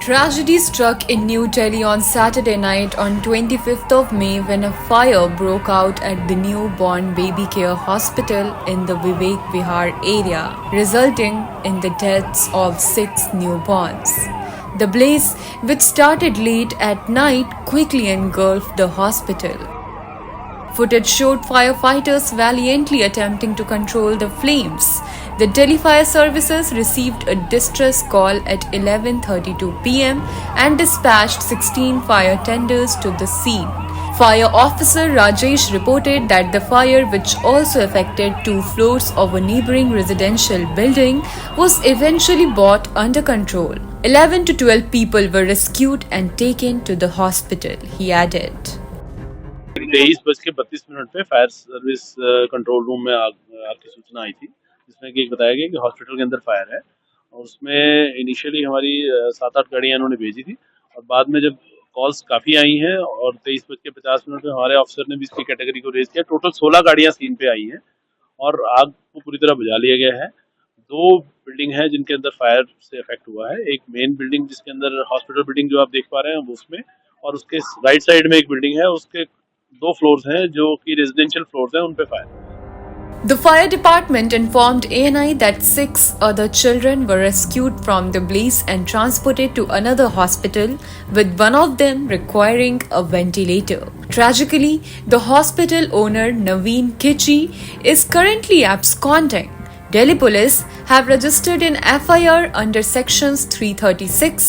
Tragedy struck in New Delhi on Saturday night on 25th of May when a fire broke out at the newborn baby care hospital in the Vivek Vihar area, resulting in the deaths of 6 newborns. The blaze, which started late at night, quickly engulfed the hospital. Footage showed firefighters valiantly attempting to control the flames. The Delhi Fire Services received a distress call at 11:32 p.m. and dispatched 16 fire tenders to the scene. Fire officer Rajesh reported that the fire, which also affected 2 floors of a neighboring residential building, was eventually brought under control. 11 to 12 people were rescued and taken to the hospital, he added. 23:32 पे fire service control room में आग की सूचना आई थी, जिसमें कि बताया गया कि हॉस्पिटल के अंदर फायर है और उसमें इनिशियली हमारी 7-8 गाड़ियां इन्होंने भेजी थी और बाद में जब कॉल्स काफ़ी आई हैं और 23:50 पे हमारे ऑफिसर ने भी इसकी कैटेगरी को रेज किया। टोटल 16 गाड़ियां सीन पे आई हैं और आग को पूरी तरह बुझा लिया गया है। 2 बिल्डिंग है जिनके अंदर फायर से इफेक्ट हुआ है। एक मेन बिल्डिंग जिसके अंदर हॉस्पिटल बिल्डिंग जो आप देख पा रहे हैं वो उसमें, और उसके राइट साइड में एक बिल्डिंग है, उसके 2 फ्लोर्स हैं जो कि रेजिडेंशियल फ्लोर्स हैं, उन पे fire. The fire department informed ANI that 6 other children were rescued from the blaze and transported to another hospital, with one of them requiring a ventilator. Tragically, the hospital owner Naveen Kichi is currently absconding. Delhi police have registered an FIR under sections 336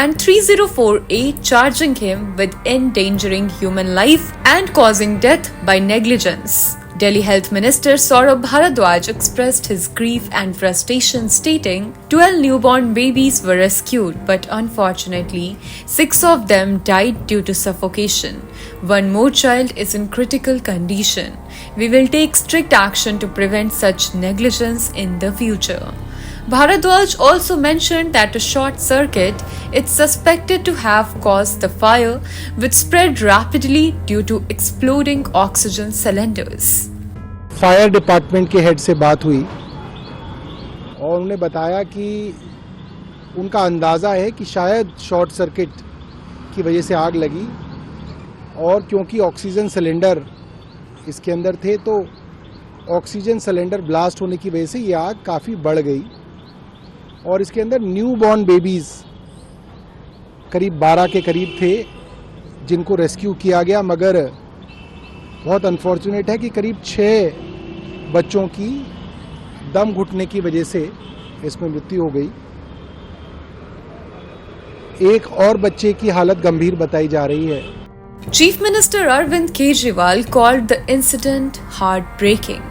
and 304A, charging him with endangering human life and causing death by negligence. Delhi Health Minister Saurabh Bharadwaj expressed his grief and frustration, stating 12 newborn babies were rescued, but unfortunately 6 of them died due to suffocation. 1 more child is in critical condition. We will take strict action to prevent such negligence in the future. Bharadwaj also mentioned that a short circuit is suspected to have caused the fire, which spread rapidly due to exploding oxygen cylinders. Fire department के head से बात हुई और उन्होंने बताया कि उनका अंदाज़ा है कि शायद शॉर्ट सर्किट की वजह से आग लगी, और क्योंकि ऑक्सीजन सिलेंडर इसके अंदर थे तो ऑक्सीजन सिलेंडर ब्लास्ट होने की वजह से ये आग काफ़ी बढ़ गई और इसके अंदर न्यू बॉर्न बेबीज़ करीब 12 के करीब थे जिनको रेस्क्यू किया गया, मगर बहुत अनफॉर्चुनेट है कि करीब 6 बच्चों की दम घुटने की वजह से इसमें मृत्यु हो गई। एक और बच्चे की हालत गंभीर बताई जा रही है। Chief Minister Arvind Kejriwal called the incident heartbreaking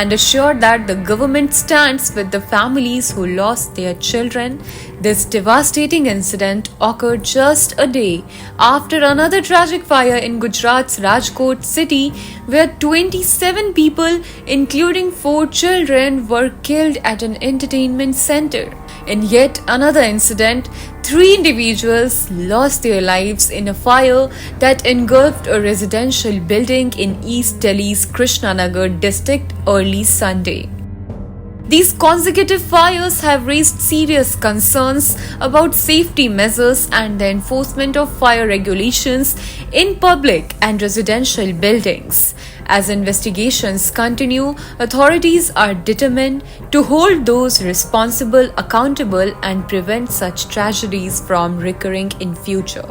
and assured that the government stands with the families who lost their children. This devastating incident occurred just a day after another tragic fire in Gujarat's Rajkot city, where 27 people, including 4 children, were killed at an entertainment center. In yet another incident, 3 individuals lost their lives in a fire that engulfed a residential building in East Delhi's Krishnanagar district early Sunday. These consecutive fires have raised serious concerns about safety measures and the enforcement of fire regulations in public and residential buildings. As investigations continue, authorities are determined to hold those responsible accountable and prevent such tragedies from recurring in future.